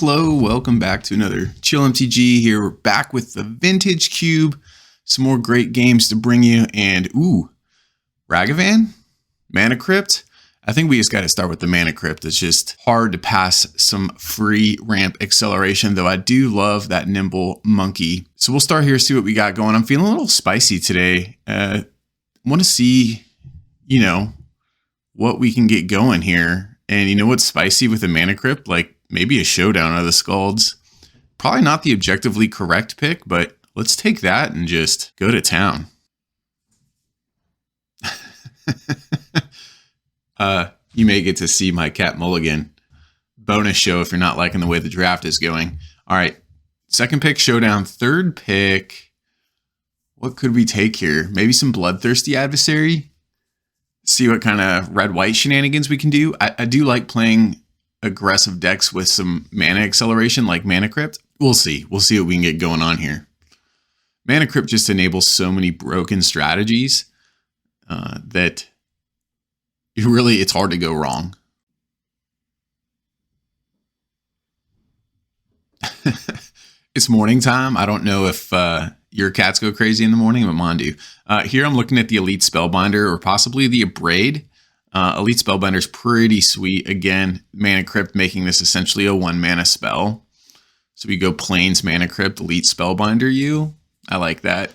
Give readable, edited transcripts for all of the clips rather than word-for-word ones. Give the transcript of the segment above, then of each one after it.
Hello, welcome back to another Chill MTG here. We're back with the Vintage Cube. Some more great games to bring you. And, Ragavan? Mana Crypt? I think we just got to start with the Mana Crypt. It's just hard to pass some free ramp acceleration, though I do love that nimble monkey. So we'll start here, see what we got going. I'm feeling a little spicy today. Want to see, what we can get going here. And you know what's spicy with the Mana Crypt? Like, maybe a showdown of the Scalds. Probably not the objectively correct pick, but let's take that and just go to town. You may get to see my cat Mulligan bonus show if you're not liking the way the draft is going. All right, second pick showdown. Third pick. What could we take here? Maybe some Bloodthirsty Adversary. See what kind of red-white shenanigans we can do. I do like playing aggressive decks with some mana acceleration like Mana Crypt. We'll see. We'll see what we can get going on here. Mana Crypt just enables so many broken strategies that it's hard to go wrong. It's morning time. I don't know if your cats go crazy in the morning, but mine do. Here I'm looking at the Elite Spellbinder or possibly the Abrade. Elite Spellbinder is pretty sweet. Again, Mana Crypt making this essentially a 1-mana spell. So we go Plains Mana Crypt, Elite Spellbinder you. I like that.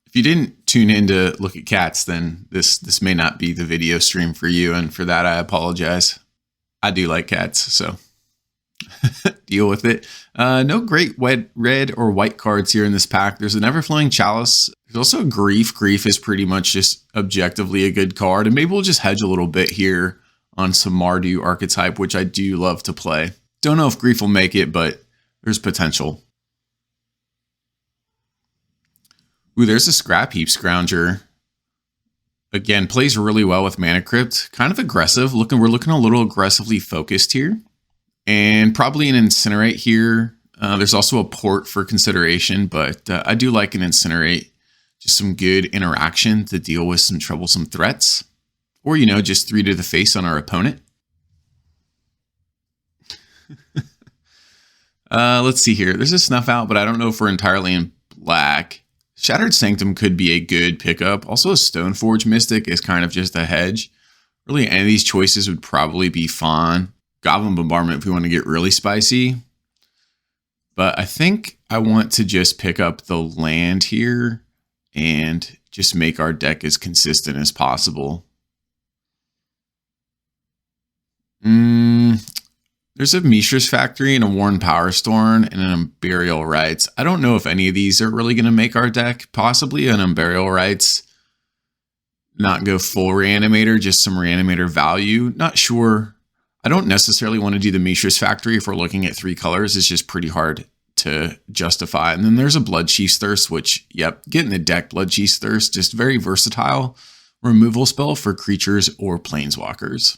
If you didn't tune in to look at cats, then this may not be the video stream for you. And for that, I apologize. I do like cats, so deal with it. No great red or white cards here in this pack. There's an Everflowing Chalice. There's also Grief. Grief is pretty much just objectively a good card. And maybe we'll just hedge a little bit here on some Mardu archetype, which I do love to play. Don't know if Grief will make it, but there's potential. Ooh, there's a Scrap Heap Scrounger. Again, plays really well with Mana Crypt. Kind of aggressive. We're looking a little aggressively focused here. And probably an Incinerate here. There's also a Port for consideration, but I do like an Incinerate. Just some good interaction to deal with some troublesome threats. Or, just 3 to the face on our opponent. Let's see here. There's a Snuff Out, but I don't know if we're entirely in black. Shattered Sanctum could be a good pickup. Also, a Stoneforge Mystic is kind of just a hedge. Really, any of these choices would probably be fine. Goblin Bombardment if we want to get really spicy. But I think I want to just pick up the land here and just make our deck as consistent as possible. There's a Mishra's Factory and a Worn Powerstorm and an Unburial Rites. I don't know if any of these are really going to make our deck. Possibly an Unburial Rites. Not go full Reanimator, just some Reanimator value. Not sure. I don't necessarily want to do the Mishra's Factory if we're looking at 3 colors. It's just pretty hard to justify. And then there's a Bloodchief's Thirst, which, get in the deck. Bloodchief's Thirst, just very versatile removal spell for creatures or planeswalkers.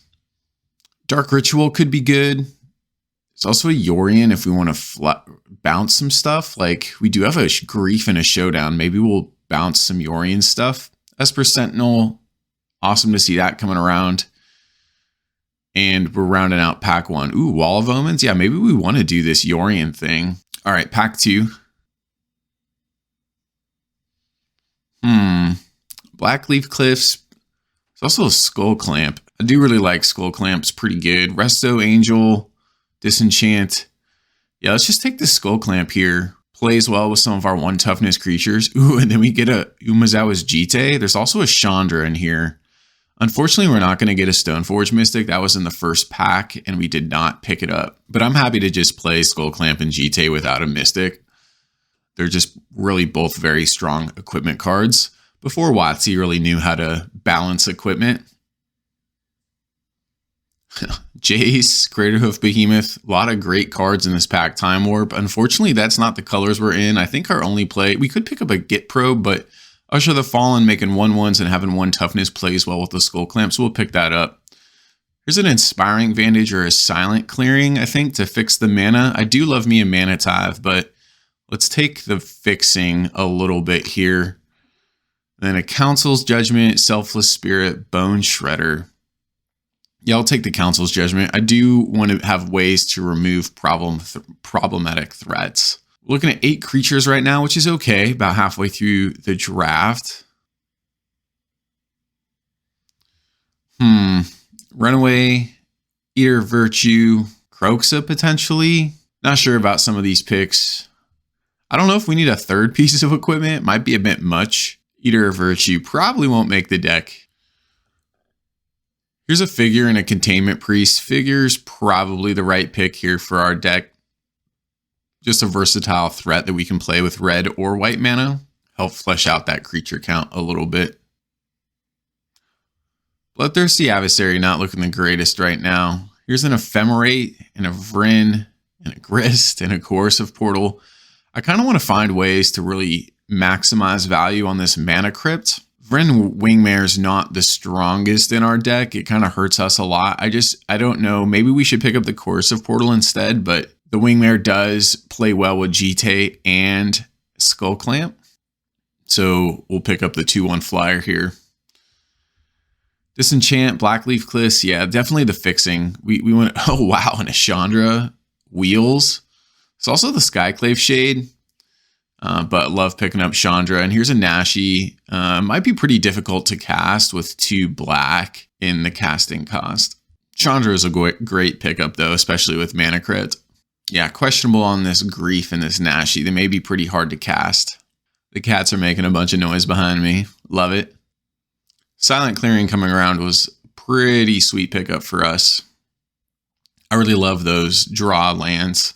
Dark Ritual could be good. There's also a Yorion if we want to bounce some stuff. Like, we do have a Grief and a Showdown. Maybe we'll bounce some Yorion stuff. Esper Sentinel, awesome to see that coming around. And we're rounding out pack 1. Ooh, Wall of Omens. Yeah, maybe we want to do this Yorion thing. All right, pack 2. Blackleaf Cliffs. There's also a Skull Clamp. I do really like Skull Clamps. Pretty good. Resto Angel. Disenchant. Yeah, let's just take the Skull Clamp here. Plays well with some of our 1 toughness creatures. Ooh, and then we get a Umazawa's Jite. There's also a Chandra in here. Unfortunately, we're not going to get a Stoneforge Mystic. That was in the first pack, and we did not pick it up. But I'm happy to just play Skull Clamp and Jite without a Mystic. They're just really both very strong equipment cards. Before WotC really knew how to balance equipment. Jace, Craterhoof Behemoth, a lot of great cards in this pack. Time Warp. Unfortunately, that's not the colors we're in. I think our only play, we could pick up a Git Probe, but Usher the Fallen making 1/1s and having 1 toughness plays well with the Skull Clamp, so we'll pick that up. Here's an Inspiring Vantage or a Silent Clearing, I think, to fix the mana. I do love me a Mana Tithe, but let's take the fixing a little bit here. Then a Council's Judgment, Selfless Spirit, Bone Shredder. Yeah, I'll take the council's judgment. I do want to have ways to remove problematic threats. We're looking at 8 creatures right now, which is okay. About halfway through the draft. Runaway, Eater of Virtue, Croxa potentially. Not sure about some of these picks. I don't know if we need a third piece of equipment. Might be a bit much. Eater of Virtue probably won't make the deck. Here's a Figure and a Containment Priest. Figure's probably the right pick here for our deck. Just a versatile threat that we can play with red or white mana. Help flesh out that creature count a little bit. Bloodthirsty Adversary not looking the greatest right now. Here's an Ephemerate and a Vryn and a Grist and a Coercive Portal. I kind of want to find ways to really maximize value on this mana Crypt. Vryn Wingmare's not the strongest in our deck. It kind of hurts us a lot. I don't know. Maybe we should pick up the Coercive Portal instead, but the Wingmare does play well with GT and Skull Clamp. So we'll pick up the 2/1 flyer here. Disenchant, Blackleaf Cliffs. Yeah, definitely the fixing. We went, oh wow, and a Chandra Wheels. It's also the Skyclave Shade. But love picking up Chandra. And here's a Nashi. Might be pretty difficult to cast with 2 black in the casting cost. Chandra is a great pickup though, especially with Mana Crypt. Yeah, questionable on this Grief and this Nashi. They may be pretty hard to cast. The cats are making a bunch of noise behind me. Love it. Silent Clearing coming around was pretty sweet pickup for us. I really love those draw lands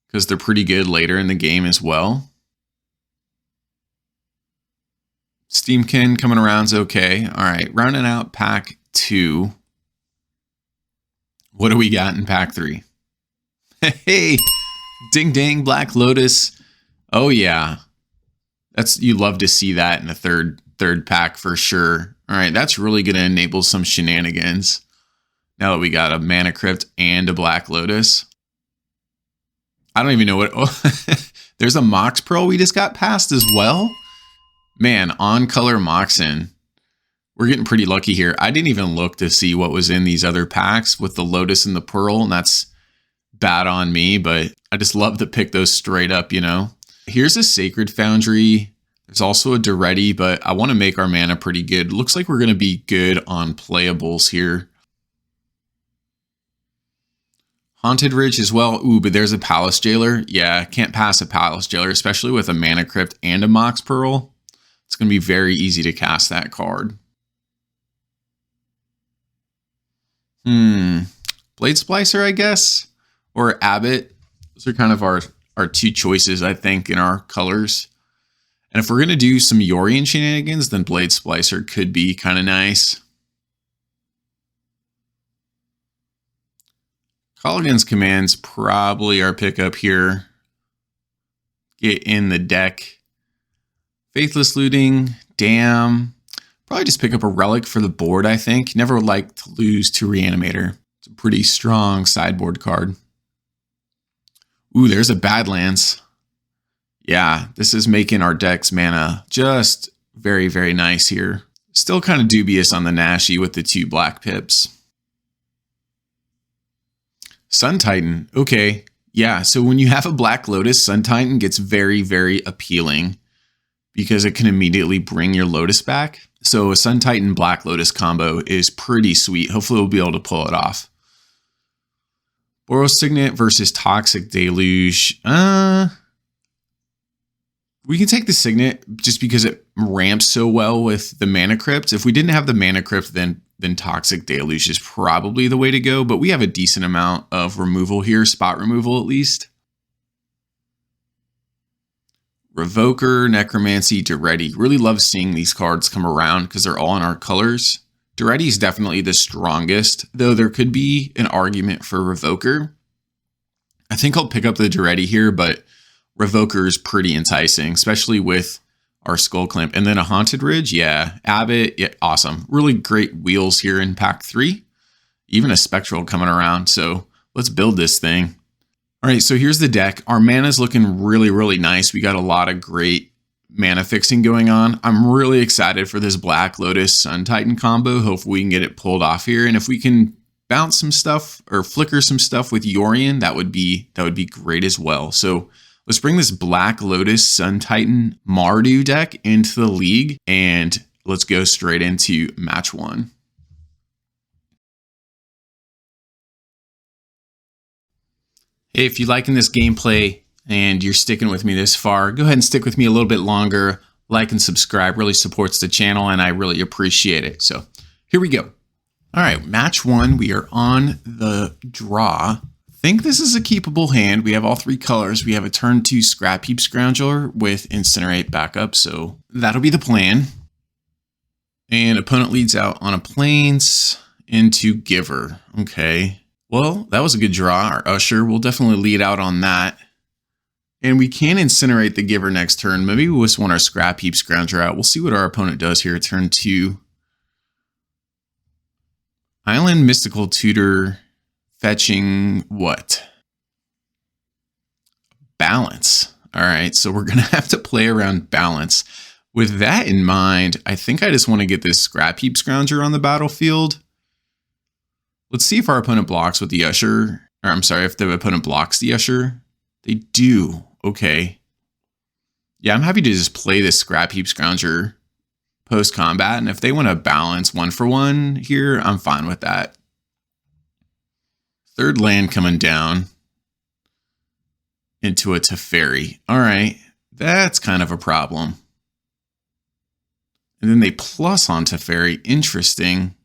because they're pretty good later in the game as well. Steamkin coming around's okay. All right, rounding out pack 2. What do we got in pack 3? Hey, ding ding, Black Lotus. Oh yeah, you love to see that in the third pack for sure. All right, that's really going to enable some shenanigans. Now that we got a Mana Crypt and a Black Lotus. I don't even know what... Oh, there's a Mox Pearl we just got past as well. Man, on color Moxen. We're getting pretty lucky here. I didn't even look to see what was in these other packs with the Lotus and the Pearl, and that's bad on me, but I just love to pick those straight up, you know. Here's a Sacred Foundry. There's also a Duretti, but I want to make our mana pretty good. Looks like we're going to be good on playables here. Haunted Ridge as well. Ooh, but there's a Palace Jailer. Yeah, can't pass a Palace Jailer, especially with a Mana Crypt and a Mox Pearl. It's going to be very easy to cast that card. Blade Splicer, I guess, or Abbott. Those are kind of our 2 choices, I think, in our colors. And if we're going to do some Yorion shenanigans, then Blade Splicer could be kind of nice. Colligan's Command's probably our pickup here. Get in the deck. Faithless Looting, Damn. Probably just pick up a Relic for the board, I think. Never like to lose to Reanimator. It's a pretty strong sideboard card. Ooh, there's a Badlands. Yeah, this is making our deck's mana just very, very nice here. Still kind of dubious on the Nashi with the 2 black pips. Sun Titan. Okay. Yeah, so when you have a Black Lotus, Sun Titan gets very, very appealing because it can immediately bring your Lotus back. So a Sun Titan Black Lotus combo is pretty sweet. Hopefully we'll be able to pull it off. Boros Signet versus Toxic Deluge. We can take the Signet just because it ramps so well with the Mana Crypt. If we didn't have the Mana Crypt, then Toxic Deluge is probably the way to go. But we have a decent amount of removal here, spot removal at least. Revoker, Necromancy, Duretti. Really love seeing these cards come around because they're all in our colors. Duretti is definitely the strongest, though there could be an argument for Revoker. I think I'll pick up the Duretti here, but Revoker is pretty enticing, especially with our Skull Clamp. And then a Haunted Ridge, yeah. Abbott, yeah, awesome. Really great wheels here in pack 3. Even a Spectral coming around, so let's build this thing. All right, so here's the deck. Our mana is looking really, really nice. We got a lot of great mana fixing going on. I'm really excited for this Black Lotus Sun Titan combo. Hopefully we can get it pulled off here. And if we can bounce some stuff or flicker some stuff with Yorion, that would be great as well. So let's bring this Black Lotus Sun Titan Mardu deck into the league, and let's go straight into match 1. Hey, if you're liking this gameplay and you're sticking with me this far, go ahead and stick with me a little bit longer. Like and subscribe really supports the channel, and I really appreciate it. So here we go. All right, match 1, we are on the draw. I think this is a keepable hand. We have all 3 colors. We have a turn 2 Scrap Heap Scrounger with Incinerate backup, so that'll be the plan. And opponent leads out on a Plains into Giver. Okay, well, that was a good draw. Our Usher will definitely lead out on that. And we can Incinerate the Giver next turn. Maybe we just want our Scrap Heap Scrounger out. We'll see what our opponent does here. Turn 2. Island Mystical Tutor fetching what? Balance. All right, so we're going to have to play around balance. With that in mind, I think I just want to get this Scrap Heap Scrounger on the battlefield. Let's see if our opponent blocks with the Usher. Or I'm sorry, if the opponent blocks the Usher. They do. Okay. Yeah, I'm happy to just play this Scrap Heap Scrounger post-combat, and if they want to balance 1-for-1 here, I'm fine with that. 3rd land coming down into a Teferi. All right, that's kind of a problem. And then they plus on Teferi. Interesting.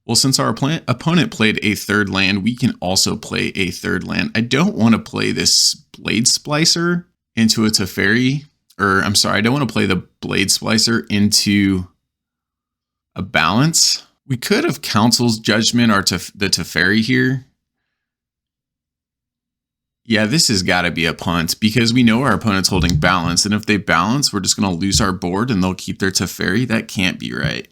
Well, since our opponent played a 3rd land, we can also play a 3rd land. I don't want to play this Blade Splicer into a Teferi. Or, I'm sorry, I don't want to play the Blade Splicer into a balance. We could have Council's Judgment or the Teferi here. Yeah, this has got to be a punt because we know our opponent's holding balance. And if they balance, we're just going to lose our board and they'll keep their Teferi. That can't be right.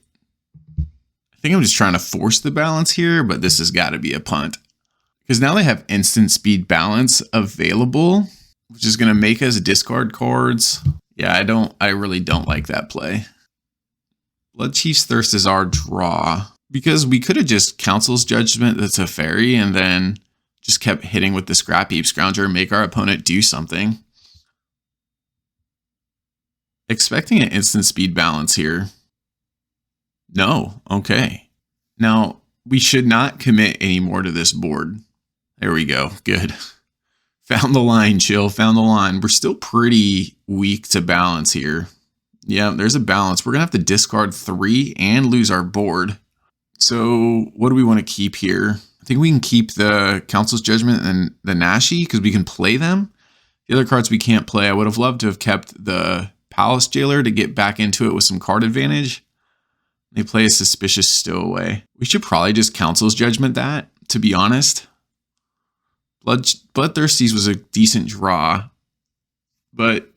I think I'm just trying to force the balance here, but this has got to be a punt. Because now they have instant speed balance available, which is going to make us discard cards. Yeah, I really don't like that play. Bloodchief's Thirst is our draw. Because we could have just Council's Judgment the Teferi and then just kept hitting with the Scrap Heap Scrounger and make our opponent do something. Expecting an instant speed balance here. No, okay. Now, we should not commit any more to this board. There we go, good. Found the line, chill, found the line. We're still pretty weak to balance here. Yeah, there's a balance. We're going to have to discard 3 and lose our board. So what do we want to keep here? I think we can keep the Council's Judgment and the Nashi because we can play them. The other cards we can't play. I would have loved to have kept the Palace Jailer to get back into it with some card advantage. They play a Suspicious Stowaway. We should probably just Council's Judgment that, to be honest. Bloodthirsties was a decent draw, but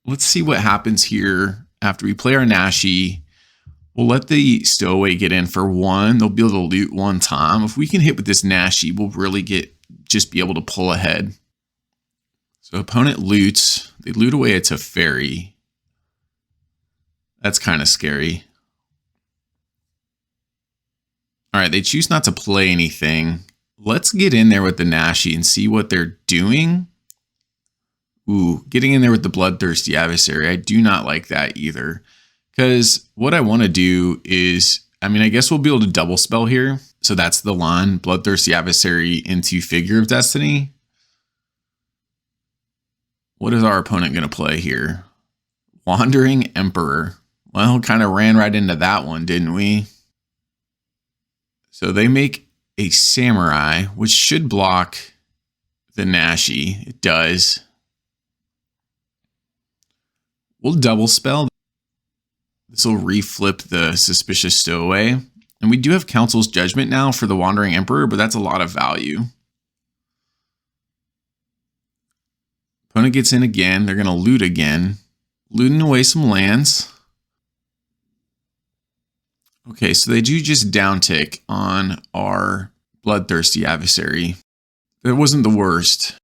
let's see what happens here after we play our Nashi. We'll let the Stowaway get in for 1. They'll be able to loot 1 time. If we can hit with this Nashi, we'll really just be able to pull ahead. So opponent loots. They loot away a Teferi. That's kind of scary. All right, they choose not to play anything. Let's get in there with the Nashi and see what they're doing. Ooh, getting in there with the Bloodthirsty Adversary. I do not like that either. Because what I want to do is, I mean, I guess we'll be able to double spell here. So that's the line, Bloodthirsty Adversary into Figure of Destiny. What is our opponent going to play here? Wandering Emperor. Well, kind of ran right into that one, didn't we? So they make a Samurai, which should block the Nashi. It does. We'll double spell. This will reflip the Suspicious Stowaway. And we do have Council's Judgment now for the Wandering Emperor, but that's a lot of value. Opponent gets in again. They're going to loot again. Looting away some lands. Okay, so they do just downtick on our Bloodthirsty Adversary. That wasn't the worst.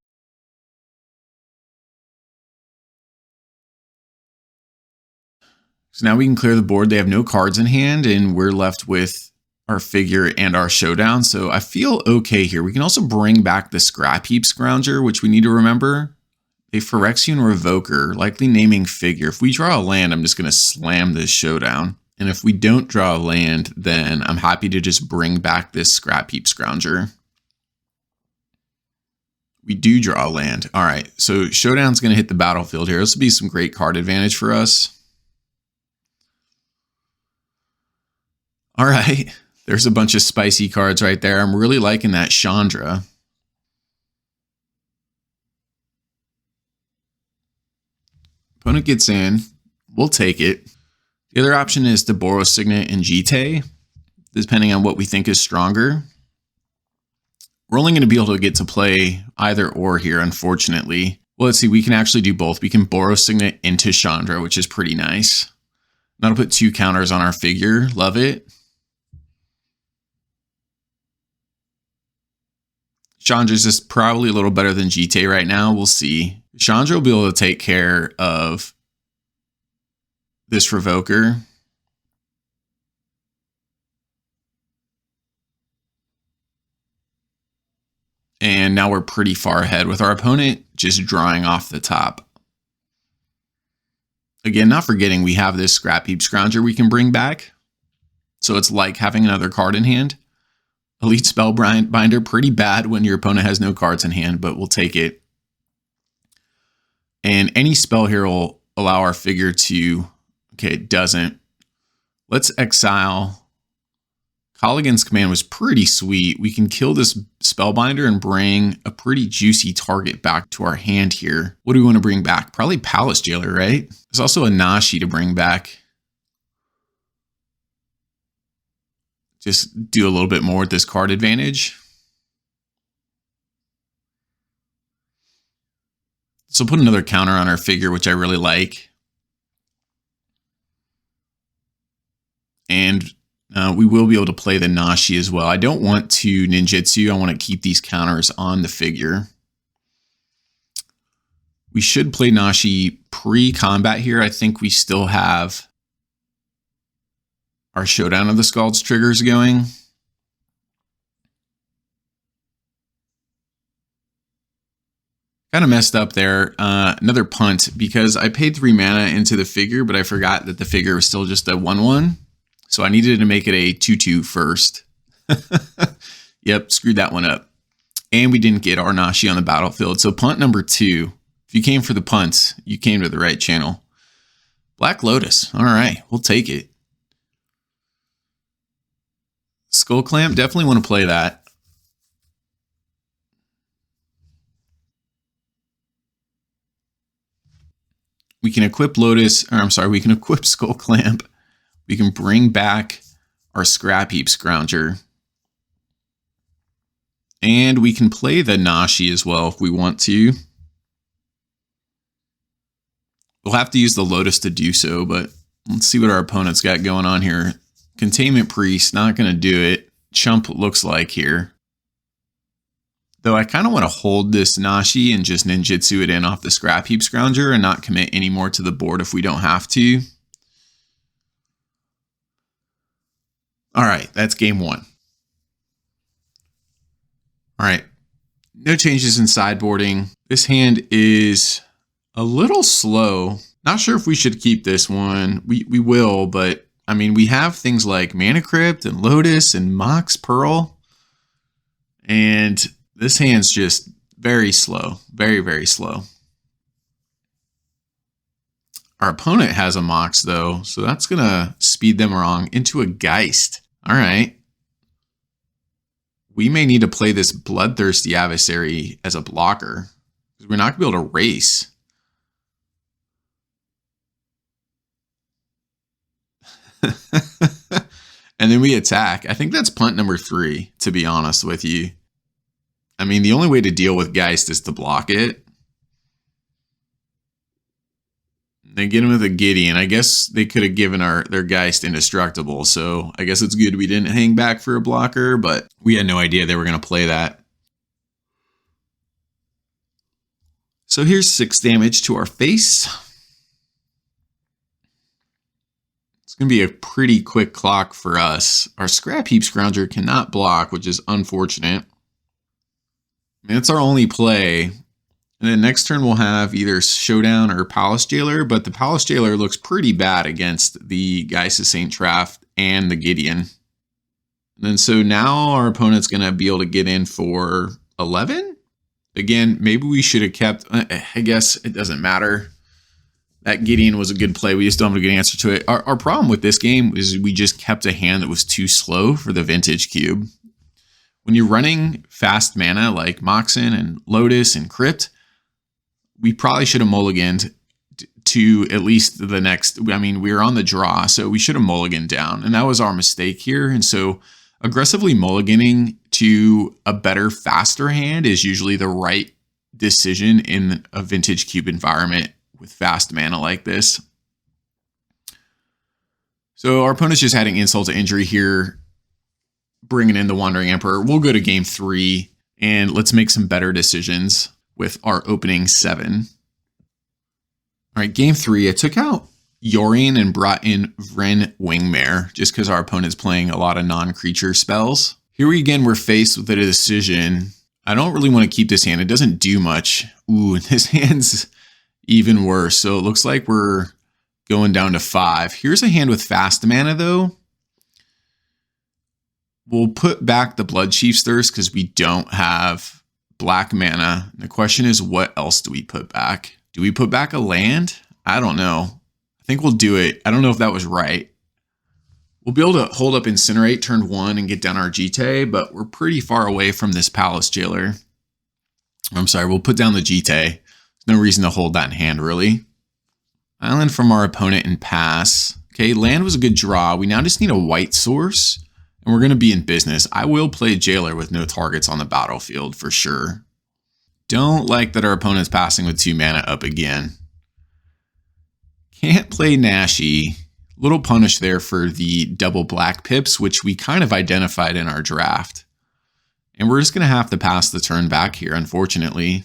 So now we can clear the board. They have no cards in hand, and we're left with our figure and our showdown. So I feel okay here. We can also bring back the Scrap Heap Scrounger, which we need to remember. A Phyrexian Revoker, likely naming figure. If we draw a land, I'm just going to slam this showdown. And if we don't draw a land, then I'm happy to just bring back this Scrap Heap Scrounger. We do draw a land. All right, so showdown's going to hit the battlefield here. This will be some great card advantage for us. All right, there's a bunch of spicy cards right there. I'm really liking that Chandra. Opponent gets in. We'll take it. The other option is to borrow Signet and Jite, depending on what we think is stronger. We're only going to be able to get to play either or here, unfortunately. Well, let's see. We can actually do both. We can borrow Signet into Chandra, which is pretty nice. That'll put 2 counters on our figure. Love it. Chandra's just probably a little better than Jite right now. We'll see. Chandra will be able to take care of this Revoker. And now we're pretty far ahead with our opponent just drawing off the top. Again, not forgetting we have this Scrap Heap Scrounger we can bring back. So it's like having another card in hand. Elite Spellbinder, pretty bad when your opponent has no cards in hand, but we'll take it. And any spell here will allow our figure to... Okay, it doesn't. Let's exile. Colligan's Command was pretty sweet. We can kill this Spellbinder and bring a pretty juicy target back to our hand here. What do we want to bring back? Probably Palace Jailer, right? There's also a Nashi to bring back. Just do a little bit more with this card advantage. So put another counter on our figure, which I really like. And we will be able to play the Nashi as well. I don't want to ninjutsu. I want to keep these counters on the figure. We should play Nashi pre-combat here. I think we still have our Showdown of the Scalds triggers going. Kind of messed up there. Another punt because I paid 3 mana into the figure, but I forgot that the figure was still just a 1/1. So I needed to make it a 2/2 first. Yep, screwed that one up. And we didn't get our Nashi on the battlefield. So punt number 2. If you came for the punts, you came to the right channel. Black Lotus. All right, we'll take it. Skull Clamp, definitely want to play that. We can equip Lotus, or I'm sorry, we can equip Skull Clamp. We can bring back our Scrap Heap Scrounger. And we can play the Nashi as well if we want to. We'll have to use the Lotus to do so, but let's see what our opponent's got going on here. Containment Priest, not going to do it. Chump looks like here. Though I kind of want to hold this Nashi and just ninjutsu it in off the Scrap Heap Scrounger and not commit any more to the board if we don't have to. All right, that's game 1. All right, no changes in sideboarding. This hand is a little slow. Not sure if we should keep this one. We will, but I mean, we have things like Mana Crypt and Lotus and Mox Pearl. And this hand's just very slow. Very, very slow. Our opponent has a Mox, though, so that's going to speed them along into a Geist. All right. We may need to play this Bloodthirsty Adversary as a blocker, because we're not going to be able to race. And then we attack. I think that's punt number 3, to be honest with you. I mean, the only way to deal with Geist is to block it. They get him with a Gideon. I guess they could have given their Geist indestructible, so I guess it's good we didn't hang back for a blocker, but we had no idea they were going to play that. So here's 6 damage to our face. It's going to be a pretty quick clock for us. Our Scrap Heap Scrounger cannot block, which is unfortunate. I mean, it's our only play. And then next turn we'll have either Showdown or Palace Jailer, but the Palace Jailer looks pretty bad against the Geist of St. Traft and the Gideon. And then so now our opponent's going to be able to get in for 11? Again, maybe we should have kept, I guess it doesn't matter. That Gideon was a good play. We just don't have a good answer to it. Our problem with this game is we just kept a hand that was too slow for the Vintage Cube. When you're running fast mana like Moxen and Lotus and Crypt, we probably should have mulliganed to at least the next. I mean, we were on the draw, so we should have mulliganed down. And that was our mistake here. And so aggressively mulliganing to a better, faster hand is usually the right decision in a Vintage Cube environment with fast mana like this. So our opponent's just adding insult to injury here, bringing in the Wandering Emperor. We'll go to game 3 and let's make some better decisions with our opening 7. All right, game 3, I took out Yorion and brought in Vren Wingmare just because our opponent's playing a lot of non-creature spells. Here we again, we're faced with a decision. I don't really want to keep this hand. It doesn't do much. Ooh, this hand's even worse. So it looks like we're going down to 5. Here's a hand with fast mana though. We'll put back the Blood Chief's Thirst because we don't have black mana. The question is, what else do we put back? Do we put back a land? I don't know. I think we'll do it. I don't know if that was right. We'll be able to hold up Incinerate turn 1 and get down our Jite, but we're pretty far away from this Palace Jailer. I'm sorry, we'll put down the Jite. There's no reason to hold that in hand, really. Island from our opponent and pass. Okay, land was a good draw. We now just need a white source, and we're going to be in business. I will play Jailer with no targets on the battlefield for sure. Don't like that our opponent's passing with 2 mana up again. Can't play Nashi. Little punish there for the double black pips, which we kind of identified in our draft. And we're just going to have to pass the turn back here, unfortunately.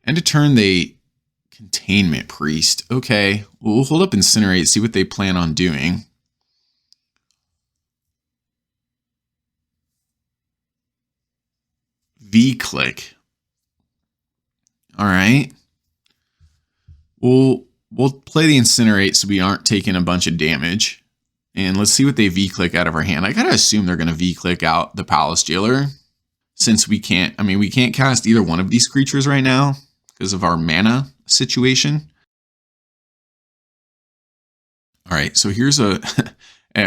End of turn, they Containment Priest. Okay, we'll hold up Incinerate, see what they plan on doing. V-Click. All right. We'll play the Incinerate so we aren't taking a bunch of damage. And let's see what they V-Click out of our hand. I gotta assume they're gonna V-Click out the Palace Jailer. Since we can't, I mean, we can't cast either one of these creatures right now because of our mana situation. All right, so here's a,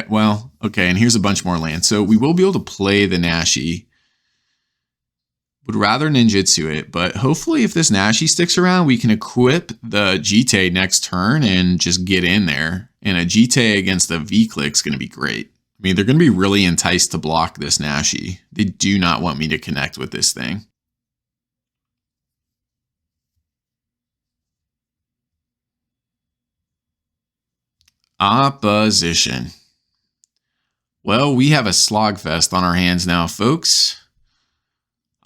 well, okay, and here's a bunch more land. So we will be able to play the Nashi. Would rather ninjutsu it, but hopefully if this Nashi sticks around, we can equip the Jite next turn and just get in there. And a Jite against the V-Click is going to be great. I mean, they're going to be really enticed to block this Nashi. They do not want me to connect with this thing. Opposition. Well, we have a slogfest on our hands now, folks.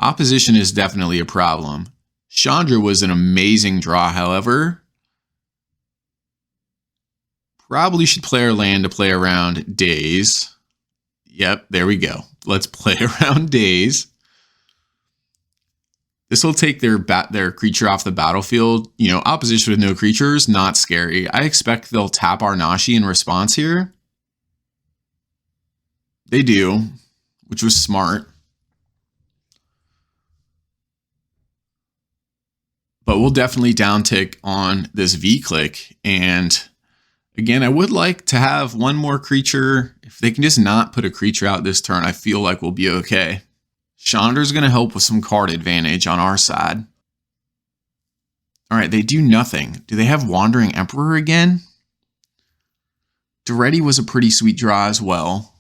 Opposition is definitely a problem. Chandra was an amazing draw, however. Probably should play our land to play around Daze. Yep, there we go. Let's play around Daze. This will take their creature off the battlefield. You know, opposition with no creatures, not scary. I expect they'll tap our Nashi in response here. They do, which was smart. But we'll definitely downtick on this V-Click. And again, I would like to have one more creature. If they can just not put a creature out this turn, I feel like we'll be okay. Chandra's going to help with some card advantage on our side. All right, they do nothing. Do they have Wandering Emperor again? Duretti was a pretty sweet draw as well.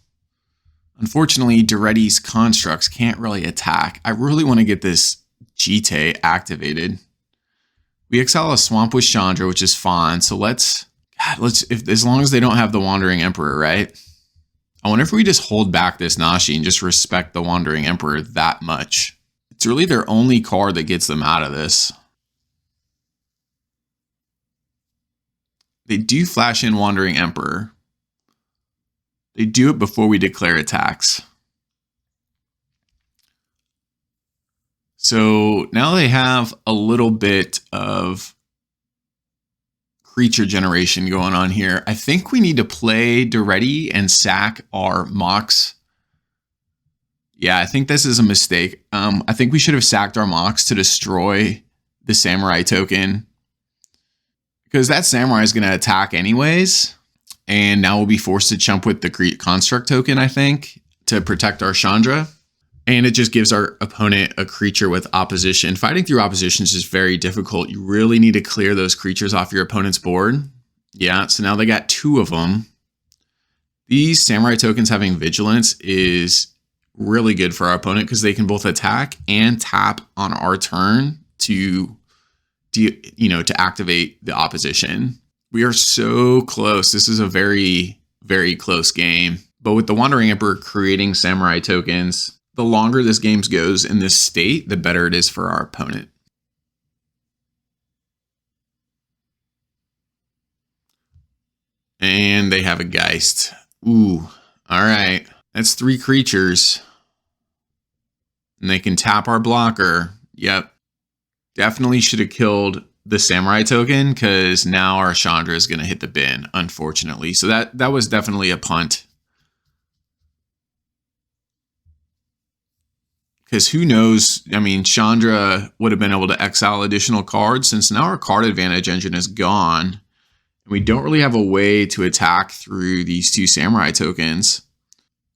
Unfortunately, Duretti's constructs can't really attack. I really want to get this Jite activated. We exile a Swamp with Chandra, which is fine. So let's as long as they don't have the Wandering Emperor, right? I wonder if we just hold back this Nashi and just respect the Wandering Emperor that much. It's really their only card that gets them out of this. They do flash in Wandering Emperor. They do it before we declare attacks. So now they have a little bit of creature generation going on here. I think we need to play Duretti and sack our Mox. Yeah, I think this is a mistake. I think we should have sacked our Mox to destroy the Samurai token, because that Samurai is going to attack anyways. And now we'll be forced to chump with the Construct token, I think, to protect our Chandra. And it just gives our opponent a creature with opposition. Fighting through opposition is just very difficult. You really need to clear those creatures off your opponent's board. Yeah, so now they got 2 of them. These Samurai tokens having Vigilance is really good for our opponent because they can both attack and tap on our turn to activate the opposition. We are so close. This is a very, very close game. But with the Wandering Emperor creating Samurai tokens, the longer this game goes in this state, the better it is for our opponent. And they have a Geist. Ooh, all right. That's 3 creatures. And they can tap our blocker. Yep. Definitely should have killed the Samurai token, because now our Chandra is going to hit the bin, unfortunately. So that was definitely a punt. Because who knows, I mean, Chandra would have been able to exile additional cards, since now our card advantage engine is gone. And we don't really have a way to attack through these 2 Samurai tokens.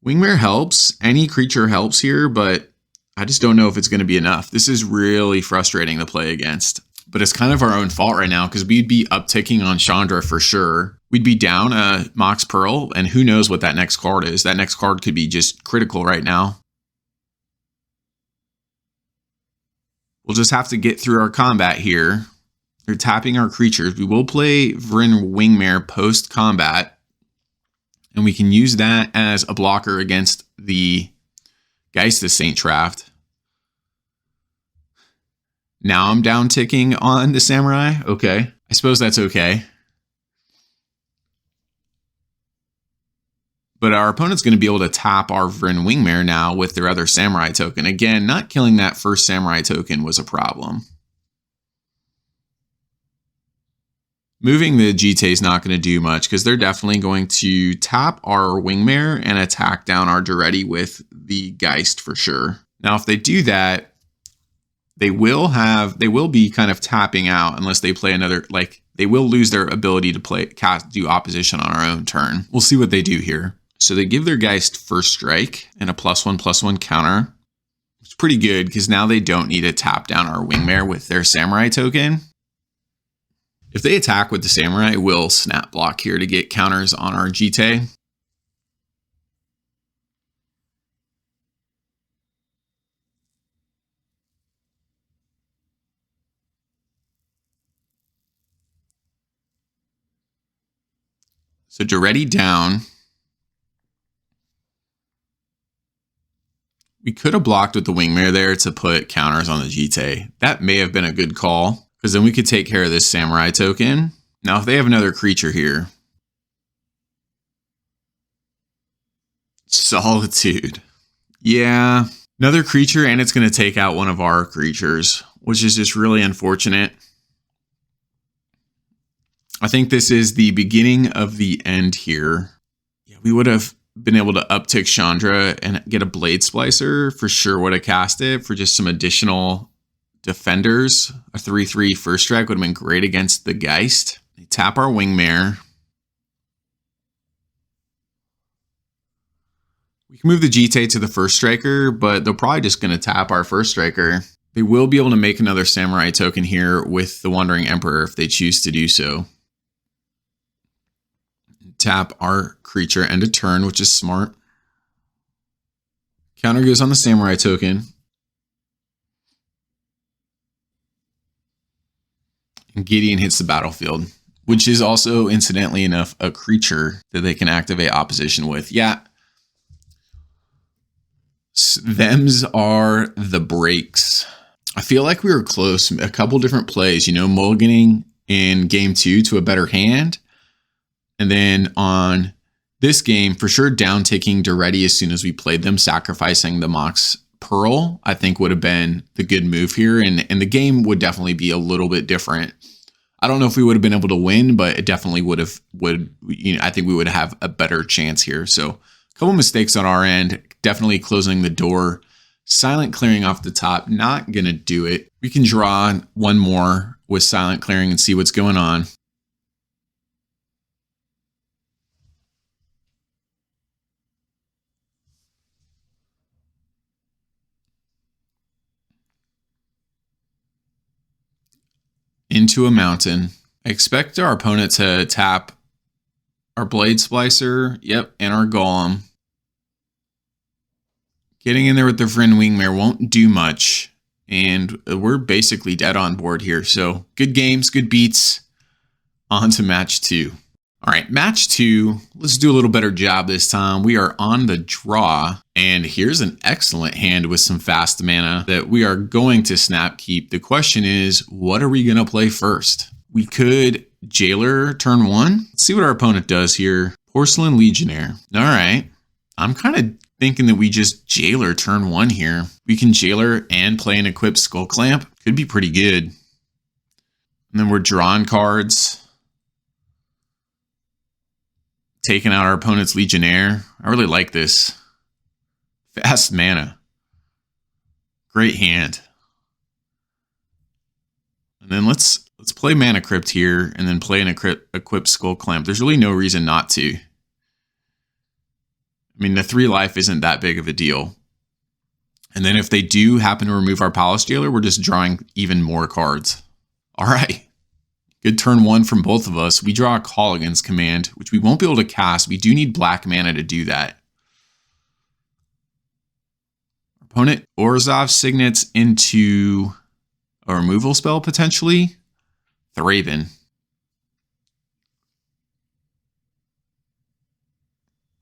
Wingmare helps, any creature helps here, but I just don't know if it's going to be enough. This is really frustrating to play against. But it's kind of our own fault right now, because we'd be upticking on Chandra for sure. We'd be down a Mox Pearl, and who knows what that next card is. That next card could be just critical right now. We'll just have to get through our combat here. They're tapping our creatures. We will play Vryn Wingmare post-combat, and we can use that as a blocker against the Geist of Saint Traft. Now I'm down ticking on the Samurai. Okay. I suppose that's okay. But our opponent's going to be able to tap our Vryn Wingmare now with their other Samurai token. Again, not killing that first Samurai token was a problem. Moving the Jite is not going to do much, because they're definitely going to tap our Wingmare and attack down our Duretti with the Geist for sure. Now, if they do that, they will be kind of tapping out unless they play another, they will lose their ability to do opposition on our own turn. We'll see what they do here. So they give their Geist first strike and a +1/+1 counter. It's pretty good, because now they don't need to tap down our Wingmare with their Samurai token. If they attack with the Samurai, we'll snap block here to get counters on our Jite. So Duretti down. We could have blocked with the Wingmare there to put counters on the Jite. That may have been a good call, because then we could take care of this Samurai token. Now, if they have another creature here. Solitude. Yeah, another creature, and it's going to take out one of our creatures, which is just really unfortunate. I think this is the beginning of the end here. Yeah, we would have been able to uptick Chandra and get a Blade Splicer. For sure would have cast it for just some additional defenders. A 3/3 first strike would have been great against the Geist. They tap our Wingmare. We can move the Jite to the first striker, but they're probably just going to tap our first striker. They will be able to make another Samurai token here with the Wandering Emperor if they choose to do so. Tap our creature end of turn, which is smart. Counter goes on the Samurai token. And Gideon hits the battlefield, which is also, incidentally enough, a creature that they can activate opposition with. Yeah. Thems are the breaks. I feel like we were close. A couple different plays, mulliganing in game 2 to a better hand. And then on this game, for sure, down ticking Duretti as soon as we played them, sacrificing the Mox Pearl, I think would have been the good move here. And the game would definitely be a little bit different. I don't know if we would have been able to win, but it definitely I think we would have a better chance here. So a couple mistakes on our end, definitely closing the door, silent clearing off the top, not going to do it. We can draw one more with silent clearing and see what's going on. Into a mountain. I expect our opponent to tap our Blade Splicer, yep, and our Golem. Getting in there with the Vryn Wingmare won't do much, and we're basically dead on board here. So good games, good beats. On to match 2. All right, match 2. Let's do a little better job this time. We are on the draw, and here's an excellent hand with some fast mana that we are going to snap keep. The question is, what are we going to play first? We could Jailer turn 1. Let's see what our opponent does here. Porcelain Legionnaire. All right, I'm kind of thinking that we just Jailer turn 1 here. We can Jailer and play an equipped Skull Clamp. Could be pretty good. And then we're drawing cards. Taking out our opponent's Legionnaire. I really like this. Fast mana. Great hand. And then let's play Mana Crypt here and then play an equipped Skull Clamp. There's really no reason not to. I mean, the 3 life isn't that big of a deal. And then if they do happen to remove our Palace Jailer, we're just drawing even more cards. All right. Good turn 1 from both of us. We draw a Colligan's Command, which we won't be able to cast. We do need black mana to do that. Opponent Orzhov Signets into a removal spell, potentially. Thraben.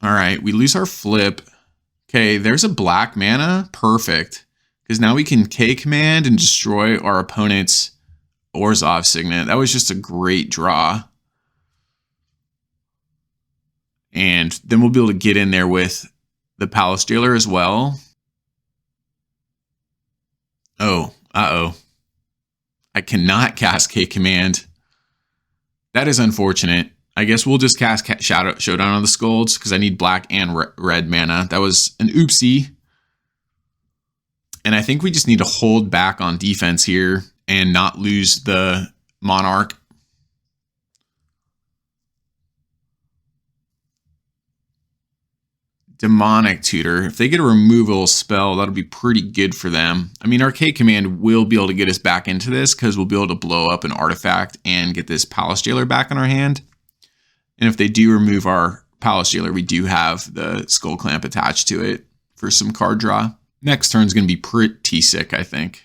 All right, we lose our flip. Okay, there's a black mana. Perfect. Because now we can K-Command and destroy our opponent's Orzhov Signet. That was just a great draw. And then we'll be able to get in there with the Palace Jailer as well. Oh, uh-oh. I cannot cast K-Command. That is unfortunate. I guess we'll just cast Showdown on the Scolds because I need black and red mana. That was an oopsie. And I think we just need to hold back on defense here and not lose the Monarch. Demonic Tutor. If they get a removal spell, that'll be pretty good for them. I mean, our K-Command will be able to get us back into this because we'll be able to blow up an artifact and get this Palace Jailer back in our hand. And if they do remove our Palace Jailer, we do have the Skull Clamp attached to it for some card draw. Next turn's going to be pretty sick, I think.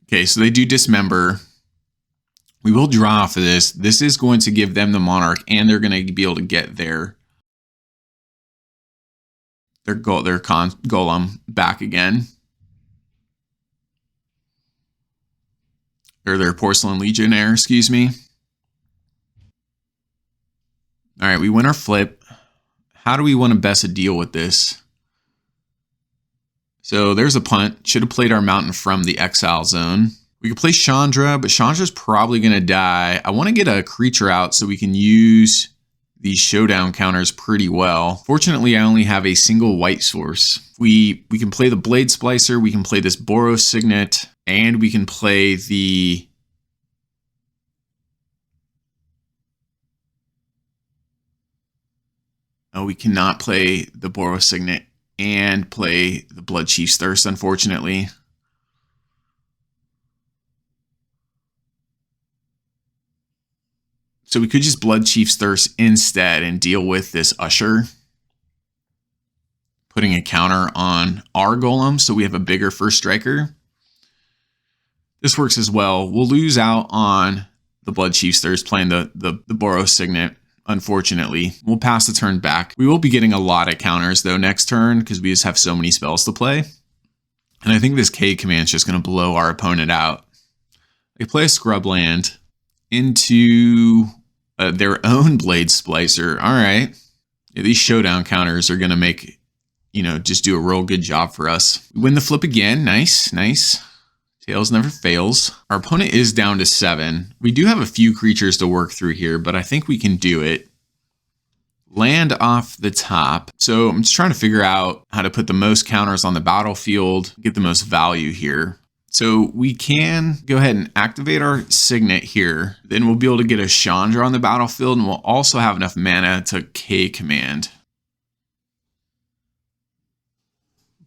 Okay, so they do Dismember. We will draw off of this. This is going to give them the Monarch, and they're going to be able to get their Golem back again. Or their Porcelain Legionnaire, excuse me. All right, we win our flip. How do we want to best deal with this? So there's a punt. Should have played our Mountain from the Exile Zone. We could play Chandra, but Chandra's probably going to die. I want to get a creature out so we can use these showdown counters pretty well. Fortunately, I only have a single white source. We can play the Blade Splicer, we can play this Boros Signet, and we can play the... Oh, we cannot play the Boros Signet and play the Blood Chief's Thirst, unfortunately. So we could just Blood Chief's Thirst instead and deal with this Usher. Putting a counter on our Golem so we have a bigger first striker. This works as well. We'll lose out on the Blood Chief's Thirst playing the Boros Signet, unfortunately. We'll pass the turn back. We will be getting a lot of counters though next turn because we just have so many spells to play. And I think this K command is just going to blow our opponent out. They play a scrub land into their own Blade Splicer. All right. Yeah, these showdown counters are going to make, just do a real good job for us. We win the flip again. Nice, nice. Tails never fails. Our opponent is down to 7. We do have a few creatures to work through here, but I think we can do it. Land off the top. So I'm just trying to figure out how to put the most counters on the battlefield, get the most value here. So we can go ahead and activate our Signet here. Then we'll be able to get a Chandra on the battlefield, and we'll also have enough mana to K command.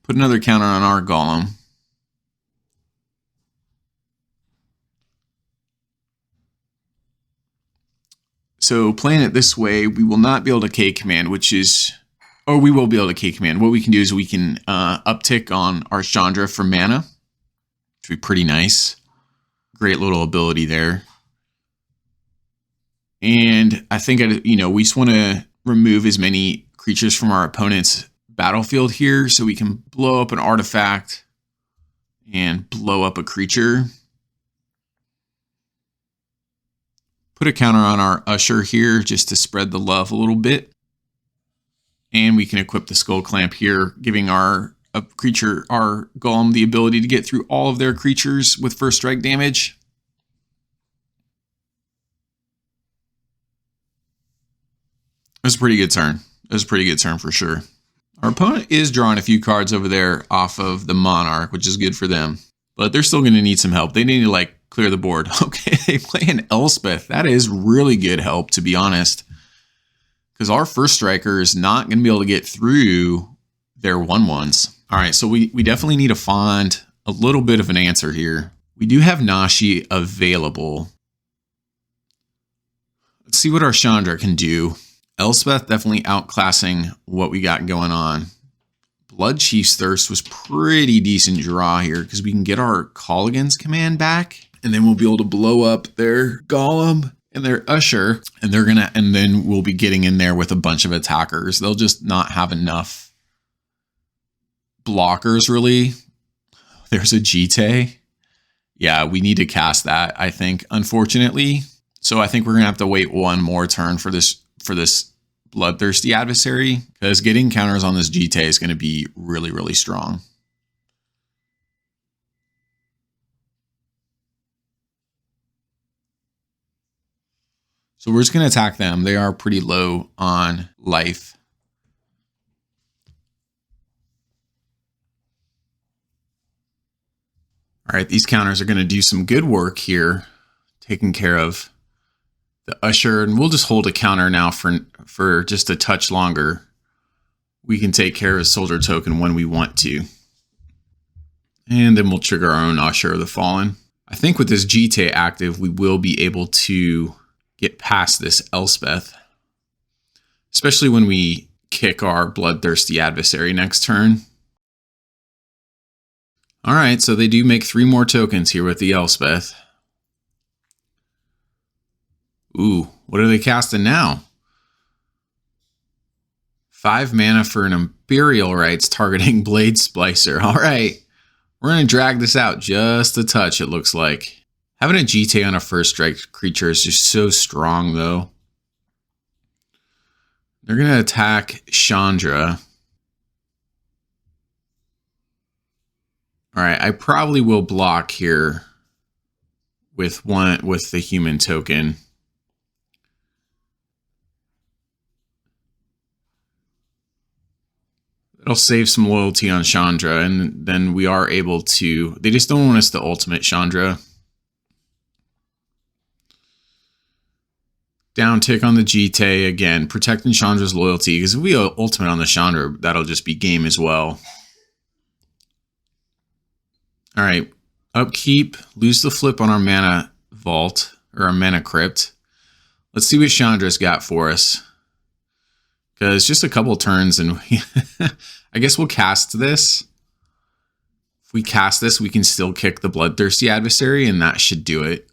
Put another counter on our Golem. So playing it this way, we will not be able to K command, or we will be able to K command. What we can do is we can uptick on our Chandra for mana, which would be pretty nice. Great little ability there. And I think, we just want to remove as many creatures from our opponent's battlefield here so we can blow up an artifact and blow up a creature. Put a counter on our Usher here just to spread the love a little bit. And we can equip the Skull Clamp here, giving our Golem, the ability to get through all of their creatures with first strike damage. It was a pretty good turn. It was a pretty good turn for sure. Our opponent is drawing a few cards over there off of the Monarch, which is good for them. But they're still going to need some help. They need to clear the board. Okay, they play an Elspeth. That is really good help, to be honest. Because our first striker is not going to be able to get through their 1/1s. All right, so we definitely need to find a little bit of an answer here. We do have Nashi available. Let's see what our Chandra can do. Elspeth definitely outclassing what we got going on. Blood Chief's Thirst was pretty decent draw here because we can get our Colligan's command back, and then we'll be able to blow up their Golem and their Usher, and then we'll be getting in there with a bunch of attackers. They'll just not have enough blockers, really. There's a Jite. Yeah, we need to cast that, I think, unfortunately. So I think we're gonna have to wait one more turn for this Bloodthirsty Adversary, because getting counters on this Jite is going to be really, really strong. So we're just going to attack them. They are pretty low on life. All right, these counters are going to do some good work here, taking care of the Usher, and we'll just hold a counter now for just a touch longer. We can take care of a Soldier Token when we want to. And then we'll trigger our own Usher of the Fallen. I think with this Jite active, we will be able to get past this Elspeth. Especially when we kick our Bloodthirsty Adversary next turn. Alright, so they do make 3 more tokens here with the Elspeth. Ooh, what are they casting now? 5 mana for an Imperial Rites targeting Blade Splicer. All right, we're going to drag this out just a touch, it looks like. Having a Jite on a first strike creature is just so strong, though. They're going to attack Chandra. All right, I probably will block here with the human token. It'll save some loyalty on Chandra, and then we are able to... They just don't want us to ultimate Chandra. Down tick on the Jite again, protecting Chandra's loyalty, because if we ultimate on the Chandra, that'll just be game as well. All right, upkeep, lose the flip on our mana vault, or our mana crypt. Let's see what Chandra's got for us. Because just a couple turns and I guess we'll cast this. If we cast this, we can still kick the Bloodthirsty Adversary, and that should do it.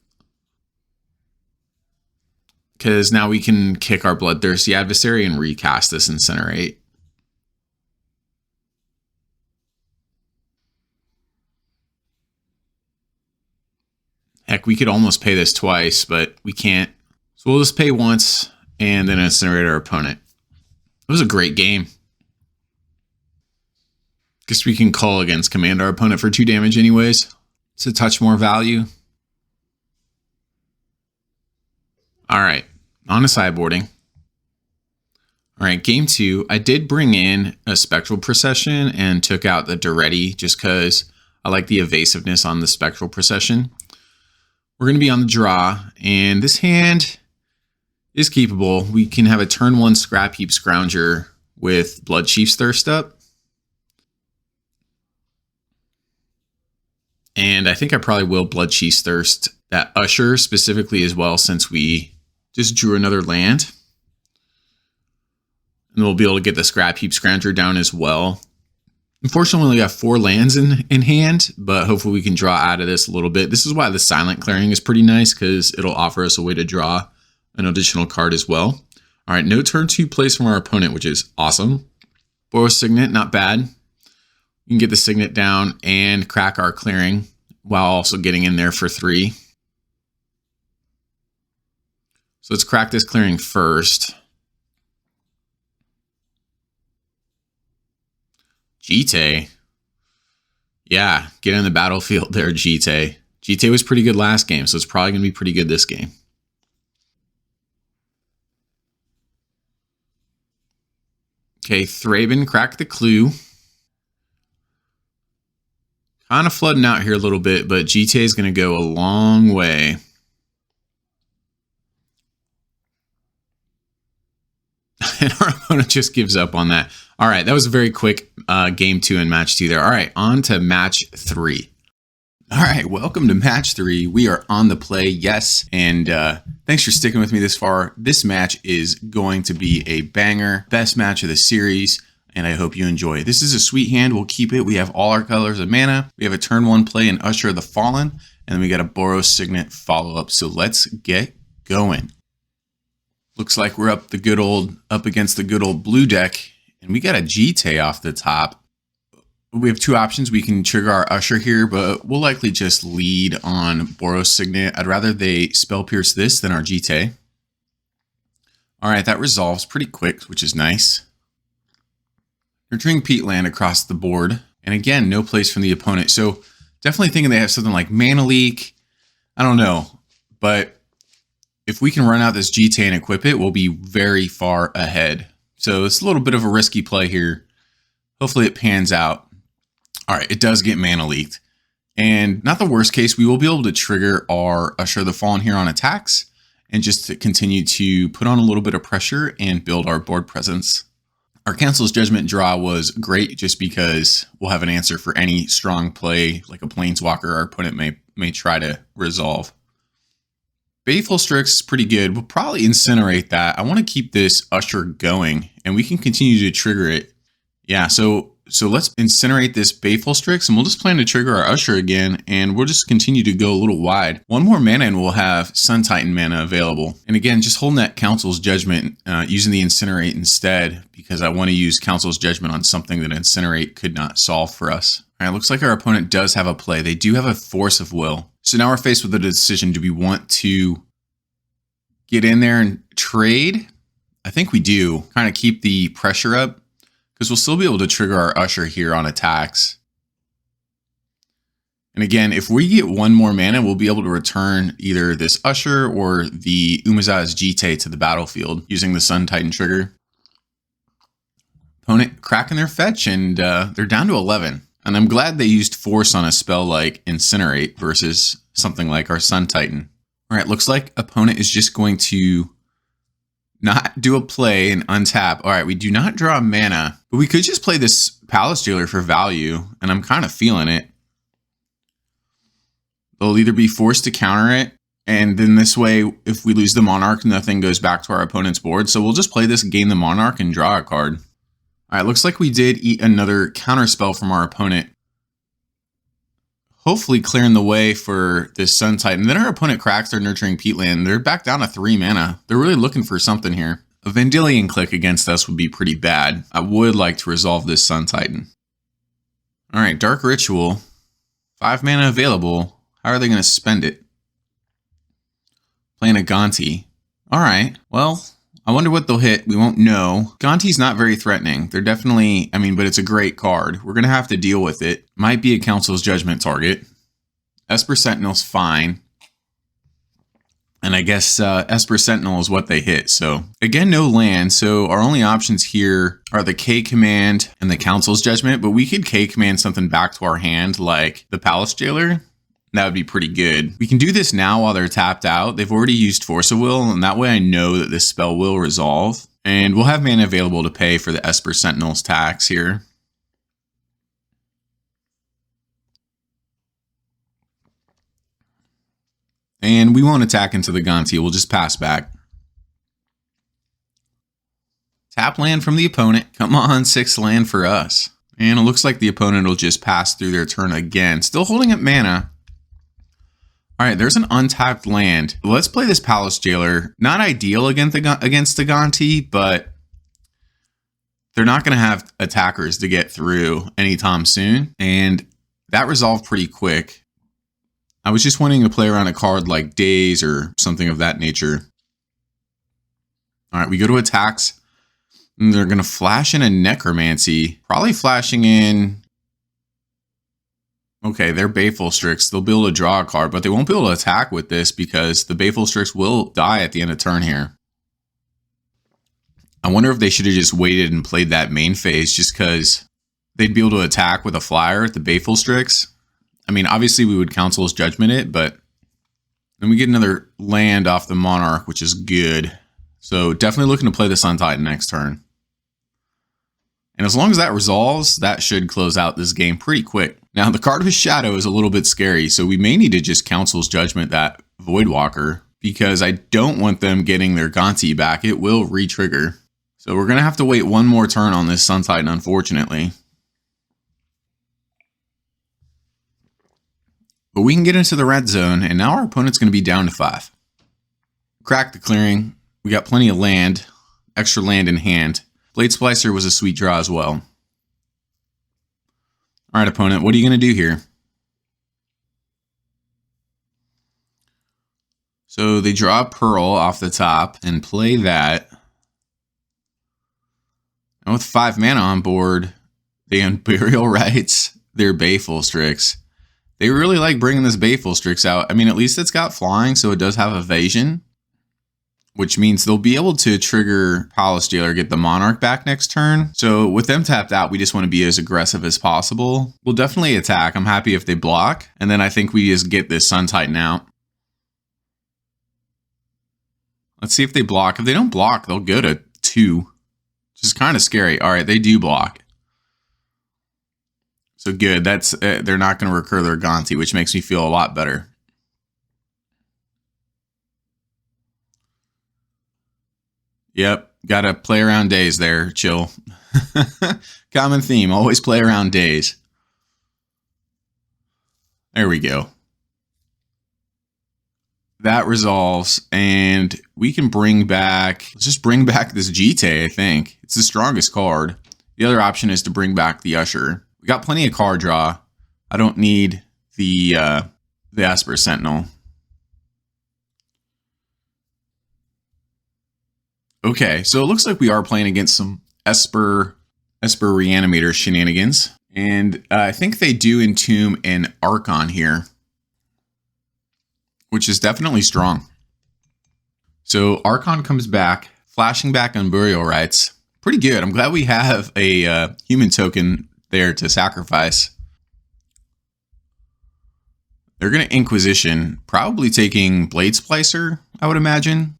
Because now we can kick our Bloodthirsty Adversary and recast this Incinerate. Like we could almost pay this twice, but we can't. So we'll just pay once and then incinerate our opponent. It was a great game. Guess we can call against command our opponent for 2 damage anyways. It's a touch more value. All right, on to sideboarding. All right, game 2, I did bring in a Spectral Procession and took out the Duretti just because I like the evasiveness on the Spectral Procession. We're going to be on the draw, and this hand is keepable. We can have a turn 1 Scrap Heap Scrounger with Blood Chief's Thirst up. And I think I probably will Blood Chief's Thirst that Usher specifically as well, since we just drew another land. And we'll be able to get the Scrap Heap Scrounger down as well. Unfortunately, we only got 4 lands in hand, but hopefully we can draw out of this a little bit. This is why the Silent Clearing is pretty nice, because it'll offer us a way to draw an additional card as well. All right, no turn 2 plays from our opponent, which is awesome. Boros Signet, not bad. We can get the Signet down and crack our clearing while also getting in there for 3. So let's crack this clearing first. Jite. Yeah, get in the battlefield there, Jite. Jite was pretty good last game, so it's probably going to be pretty good this game. Okay, Thraben cracked the clue. Kind of flooding out here a little bit, but Jite is going to go a long way. And our opponent just gives up on that. All right, that was a very quick game 2 and match 2 there. All right, on to match 3. All right, welcome to match 3. We are on the play, yes. And thanks for sticking with me this far. This match is going to be a banger, best match of the series, and I hope you enjoy. This is a sweet hand. We'll keep it. We have all our colors of mana. We have a turn 1 play in Usher of the Fallen, and then we got a Boros Signet follow-up. So let's get going. Looks like we're up against the good old blue deck, and we got a Jite off the top. We have 2 options. We can trigger our Usher here, but we'll likely just lead on Boros Signet. I'd rather they Spell Pierce this than our Jite. All right, that resolves pretty quick, which is nice. Nurturing Peatland across the board, and again, no place from the opponent. So definitely thinking they have something like Mana Leak. I don't know, but if we can run out this Jite and equip it, we'll be very far ahead. So it's a little bit of a risky play here. Hopefully it pans out. All right, it does get Mana Leaked. And not the worst case, we will be able to trigger our Usher of the Fallen here on attacks and just to continue to put on a little bit of pressure and build our board presence. Our Council's Judgment draw was great just because we'll have an answer for any strong play like a Planeswalker our opponent may try to resolve. Baleful Strix is pretty good. We'll probably incinerate that. I want to keep this Usher going, and we can continue to trigger it. Yeah, so let's incinerate this Baleful Strix, and we'll just plan to trigger our Usher again, and we'll just continue to go a little wide. 1 more mana, and we'll have Sun Titan mana available. And again, just holding that Council's Judgment, using the Incinerate instead, because I want to use Council's Judgment on something that Incinerate could not solve for us. All right, looks like our opponent does have a play. They do have a Force of Will. So now we're faced with a decision. Do we want to get in there and trade? I think we do. Kind of keep the pressure up because we'll still be able to trigger our Usher here on attacks. And again, if we get 1 more mana, we'll be able to return either this Usher or the Umezawa's Jite to the battlefield using the Sun Titan trigger. Opponent cracking their fetch, and they're down to 11. And I'm glad they used Force on a spell like Incinerate versus something like our Sun Titan. All right, looks like opponent is just going to not do a play and untap. All right, we do not draw mana, but we could just play this Palace Jailer for value, and I'm kind of feeling it. They'll either be forced to counter it, and then this way, if we lose the Monarch, nothing goes back to our opponent's board. So we'll just play this, gain the Monarch, and draw a card. All right, looks like we did eat another counter spell from our opponent. Hopefully clearing the way for this Sun Titan. Then our opponent cracks their Nurturing Peatland. They're back down to 3 mana. They're really looking for something here. A Vendilion click against us would be pretty bad. I would like to resolve this Sun Titan. All right, Dark Ritual. 5 mana available. How are they going to spend it? Playing a Gonti. All right, well, I wonder what they'll hit. We won't know. Gonti's not very threatening. They're definitely, I mean, but it's a great card. We're going to have to deal with it. Might be a Council's Judgment target. Esper Sentinel's fine. And I guess Esper Sentinel is what they hit. So again, no land. So our only options here are the K command and the Council's Judgment. But we could K command something back to our hand like the Palace Jailer. That would be pretty good. We can do this now while they're tapped out. They've already used Force of Will, and that way I know that this spell will resolve. And we'll have mana available to pay for the Esper Sentinel's tax here. And we won't attack into the Gonti. We'll just pass back. Tap land from the opponent. Come on, 6 land for us. And it looks like the opponent will just pass through their turn again. Still holding up mana. All right, there's an untapped land. Let's play this Palace Jailer. Not ideal against the Gonti, but they're not going to have attackers to get through anytime soon. And that resolved pretty quick. I was just wanting to play around a card like Daze or something of that nature. All right, we go to attacks. And they're going to flash in a Necromancy. Probably flashing in... Okay, they're Baleful Strix. They'll be able to draw a card, but they won't be able to attack with this because the Baleful Strix will die at the end of turn here. I wonder if they should have just waited and played that main phase just because they'd be able to attack with a flyer at the Baleful Strix. I mean, obviously we would Council's Judgment it, but then we get another land off the Monarch, which is good. So definitely looking to play the Sun Titan next turn. And as long as that resolves, that should close out this game pretty quick. Now, the card with Shadow is a little bit scary, so we may need to just Council's Judgment that Voidwalker, because I don't want them getting their Gonti back. It will re-trigger. So we're going to have to wait one more turn on this Sun Titan, unfortunately. But we can get into the red zone, and now our opponent's going to be down to 5. Crack the clearing. We got plenty of land, extra land in hand. Blade Splicer was a sweet draw as well. All right, opponent, what are you going to do here? So they draw a Pearl off the top and play that. And with 5 mana on board, they own Burial Rites, their Baleful Strix. They really like bringing this Baleful Strix out. I mean, at least it's got flying, so it does have evasion. Which means they'll be able to trigger Palace Jailer, get the Monarch back next turn. So with them tapped out, we just want to be as aggressive as possible. We'll definitely attack. I'm happy if they block. And then I think we just get this Sun Titan out. Let's see if they block. If they don't block, they'll go to 2. Which is kind of scary. All right, they do block. So good. That's they're not going to recur their Gonti, which makes me feel a lot better. Yep, gotta play around Daze there, chill. Common theme, always play around Daze. There we go. That resolves, and we can bring back, let's just bring back this Jite, I think. It's the strongest card. The other option is to bring back the Usher. We got plenty of card draw. I don't need the Esper Sentinel. Okay, so it looks like we are playing against some Esper Reanimator shenanigans. And I think they do entomb an Archon here, which is definitely strong. So Archon comes back, flashing back on Burial Rites. Pretty good. I'm glad we have a human token there to sacrifice. They're going to Inquisition, probably taking Blade Splicer, I would imagine.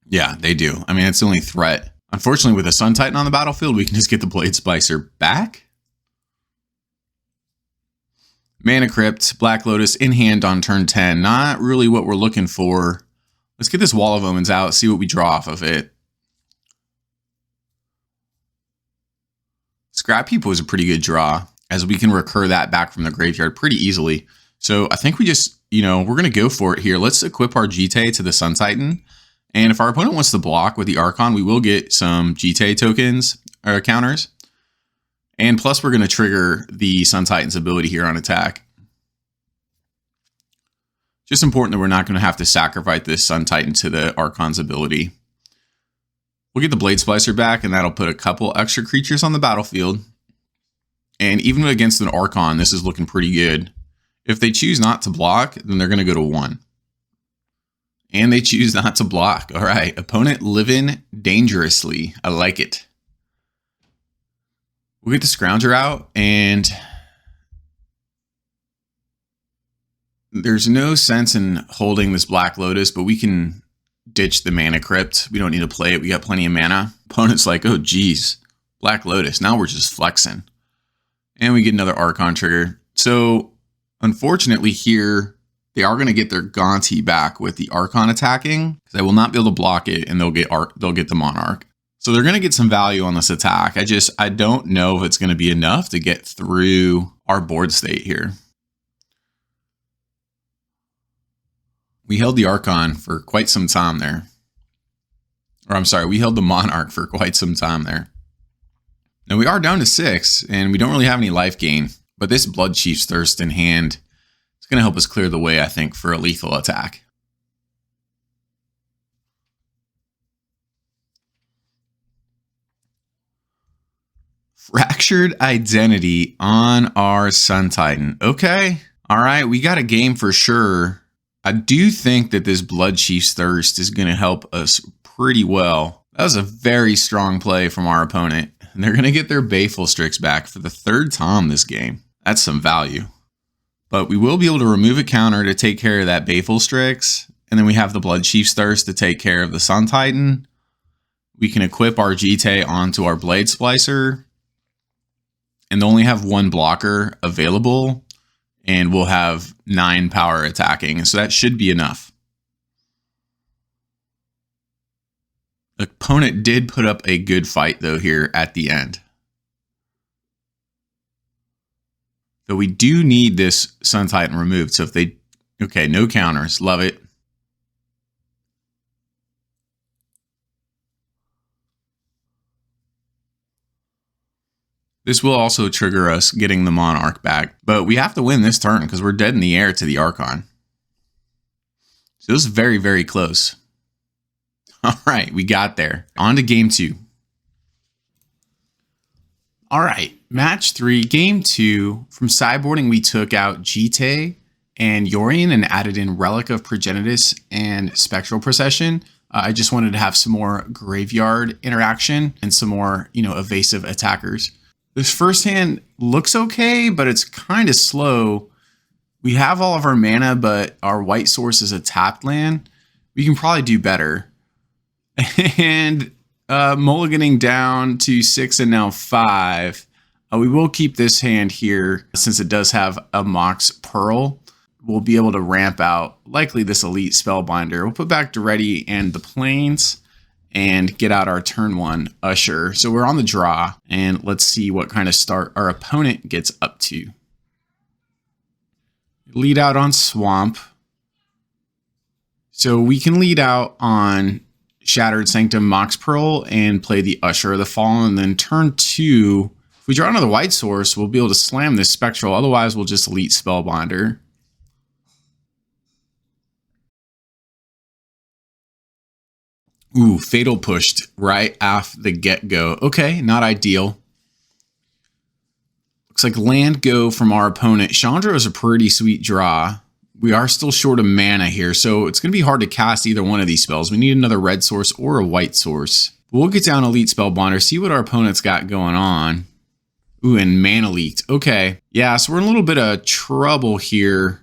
Yeah, they do. I mean, it's the only threat. Unfortunately, with a Sun Titan on the battlefield, we can just get the Blade Splicer back. Mana Crypt, Black Lotus in hand on turn 10. Not really what we're looking for. Let's get this Wall of Omens out, see what we draw off of it. Scrap Heap was a pretty good draw, as we can recur that back from the graveyard pretty easily. So I think we just, we're going to go for it here. Let's equip our Jite to the Sun Titan. And if our opponent wants to block with the Archon, we will get some Jite tokens or counters. And plus, we're going to trigger the Sun Titan's ability here on attack. Just important that we're not going to have to sacrifice this Sun Titan to the Archon's ability. We'll get the Blade Splicer back, and that'll put a couple extra creatures on the battlefield. And even against an Archon, this is looking pretty good. If they choose not to block, then they're going to go to 1. And they choose not to block. All right, opponent living dangerously. I like it. We'll get the Scrounger out, and there's no sense in holding this Black Lotus, but we can ditch the mana Crypt. We don't need to play it. We got plenty of mana. Opponent's like, oh, geez, Black Lotus. Now we're just flexing. And we get another Archon trigger. So, unfortunately here, they are going to get their Gonti back with the Archon attacking. They will not be able to block it, and they'll get the Monarch. So they're going to get some value on this attack. I don't know if it's going to be enough to get through our board state here. We held the Archon for quite some time there. Or I'm sorry, we held the Monarch for quite some time there. Now we are down to 6, and we don't really have any life gain. But this Blood Chief's Thirst in hand is going to help us clear the way, I think, for a lethal attack. Fractured Identity on our Sun Titan. Okay. All right, we got a game for sure. I do think that this Blood Chief's Thirst is going to help us pretty well. That was a very strong play from our opponent. And they're going to get their Baleful Strix back for the 3rd time this game. That's some value. But we will be able to remove a counter to take care of that Baleful Strix. And then we have the Blood Chief's Thirst to take care of the Sun Titan. We can equip our Jite onto our Blade Splicer. And they only have 1 blocker available. And we'll have 9 power attacking. So that should be enough. The opponent did put up a good fight, though, here at the end. But we do need this Sun Titan removed. So if they... Okay, no counters. Love it. This will also trigger us getting the Monarch back. But we have to win this turn because we're dead in the air to the Archon. So this is very, very close. All right, we got there. On to game 2. All right, match 3, game 2. From sideboarding, we took out Jite and Yorion and added in Relic of Progenitus and Spectral Procession. I just wanted to have some more graveyard interaction and some more, evasive attackers. This first hand looks okay, but it's kind of slow. We have all of our mana, but our white source is a tapped land. We can probably do better. And mulliganing down to 6 and now 5. We will keep this hand here since it does have a Mox Pearl. We'll be able to ramp out likely this Elite Spellbinder. We'll put back Duretti and the Plains and get out our turn 1 Usher. So we're on the draw, and let's see what kind of start our opponent gets up to. Lead out on Swamp. So we can lead out on Shattered Sanctum Mox Pearl and play the Usher of the Fallen. And then turn 2, if we draw another white source, we'll be able to slam this Spectral. Otherwise, we'll just Elite Spellbinder. Ooh, Fatal pushed right off the get-go. Okay, not ideal. Looks like land go from our opponent. Chandra is a pretty sweet draw. We are still short of mana here, so it's going to be hard to cast either one of these spells. We need another red source or a white source. We'll get down Elite Spellbinder, see what our opponent's got going on. Ooh, and Mana Leaked. Okay. Yeah, so we're in a little bit of trouble here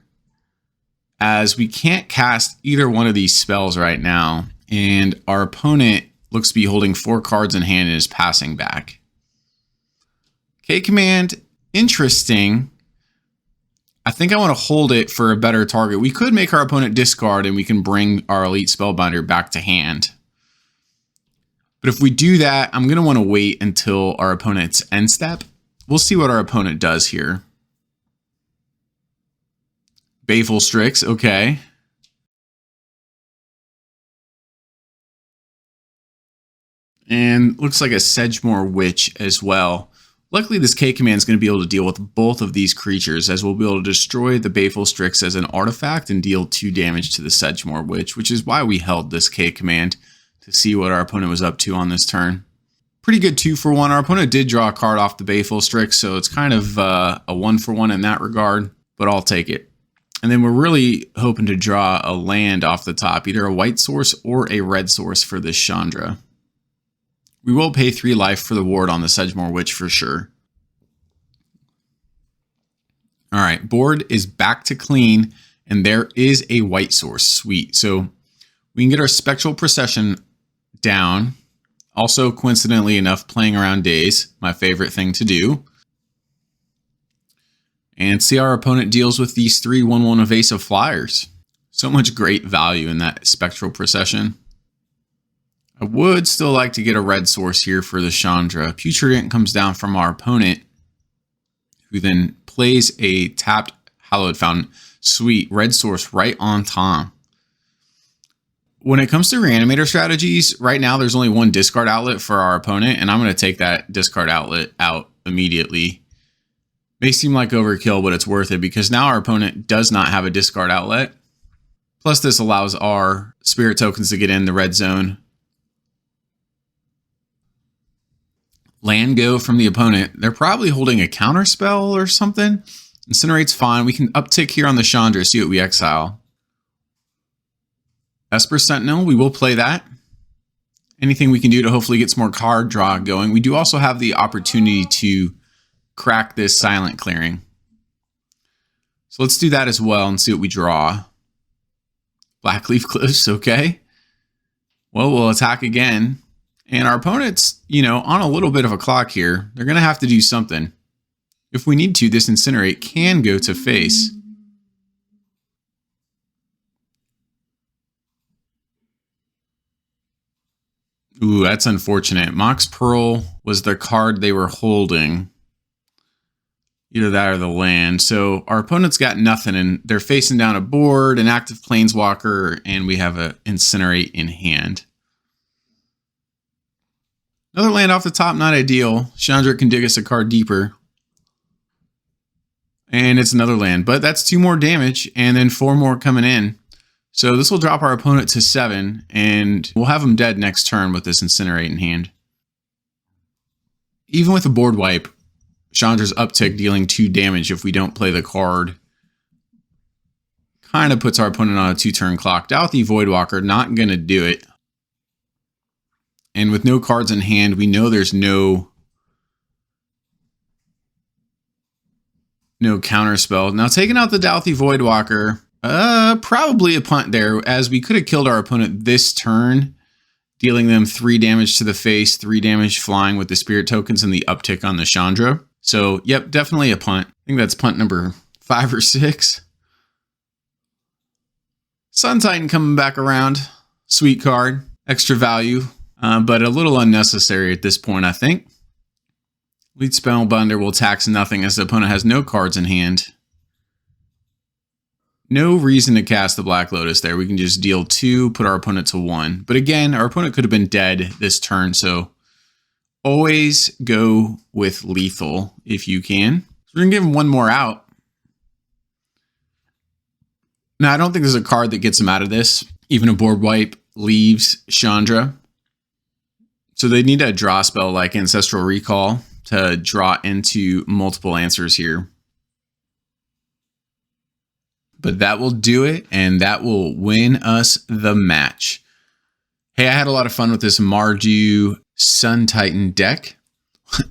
as we can't cast either one of these spells right now. And our opponent looks to be holding 4 cards in hand and is passing back. K-Command, interesting. I think I want to hold it for a better target. We could make our opponent discard and we can bring our Elite Spellbinder back to hand. But if we do that, I'm going to want to wait until our opponent's end step. We'll see what our opponent does here. Baleful Strix, okay. And looks like a Sedgemoor Witch as well. Luckily, this K command is going to be able to deal with both of these creatures, as we'll be able to destroy the Baleful Strix as an artifact and deal 2 damage to the Sedgemoor Witch, which is why we held this K command to see what our opponent was up to on this turn. Pretty good 2-for-1. Our opponent did draw a card off the Baleful Strix, so it's kind of a 1-for-1 in that regard, but I'll take it. And then we're really hoping to draw a land off the top, either a white source or a red source for this Chandra. We will pay 3 life for the ward on the Sedgemoor Witch for sure. All right, board is back to clean, and there is a white source. Sweet. So we can get our Spectral Procession down. Also, coincidentally enough, playing around days, my favorite thing to do. And see how our opponent deals with these 3 1/1 evasive flyers. So much great value in that Spectral Procession. I would still like to get a red source here for the Chandra. Putrident comes down from our opponent, who then plays a tapped Hallowed Fountain. Sweet, red source right on time. When it comes to Reanimator strategies, right now there's only 1 discard outlet for our opponent, and I'm going to take that discard outlet out immediately. May seem like overkill, but it's worth it because now our opponent does not have a discard outlet. Plus, this allows our spirit tokens to get in the red zone. Land go from the opponent. They're probably holding a counter spell or something. Incinerate's fine. We can uptick here on the Chandra, see what we exile. Esper Sentinel, we will play that. Anything we can do to hopefully get some more card draw going. We do also have the opportunity to crack this Silent Clearing. So let's do that as well and see what we draw. Blackleaf Cliffs, okay. Well, we'll attack again. And our opponent's, on a little bit of a clock here. They're going to have to do something. If we need to, this Incinerate can go to face. Ooh, that's unfortunate. Mox Pearl was the card they were holding. Either that or the land. So our opponent's got nothing, and they're facing down a board, an active Planeswalker, and we have an Incinerate in hand. Another land off the top, not ideal. Chandra can dig us a card deeper. And it's another land, but that's 2 more damage, and then 4 more coming in. So this will drop our opponent to 7, and we'll have him dead next turn with this Incinerate in hand. Even with a board wipe, Chandra's uptick dealing 2 damage if we don't play the card kind of puts our opponent on a 2-turn clock. Dauthi Voidwalker, not going to do it. And with no cards in hand, we know there's no counterspell. Now, taking out the Dauthi Voidwalker, probably a punt there, as we could have killed our opponent this turn, dealing them 3 damage to the face, 3 damage flying with the spirit tokens and the uptick on the Chandra. So, yep, definitely a punt. I think that's punt number 5 or 6. Sun Titan coming back around. Sweet card. Extra value, but a little unnecessary at this point, I think. Lead Spellbinder will tax nothing as the opponent has no cards in hand. No reason to cast the Black Lotus there. We can just deal 2, put our opponent to 1. But again, our opponent could have been dead this turn, so always go with lethal if you can. So we're going to give him 1 more out. Now, I don't think there's a card that gets him out of this. Even a board wipe leaves Chandra. So they need a draw spell like Ancestral Recall to draw into multiple answers here. But that will do it, and that will win us the match. Hey, I had a lot of fun with this Mardu Sun Titan deck.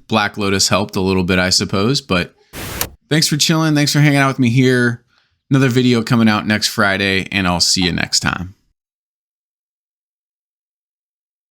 Black Lotus helped a little bit, I suppose, but thanks for chilling. Thanks for hanging out with me here. Another video coming out next Friday, and I'll see you next time.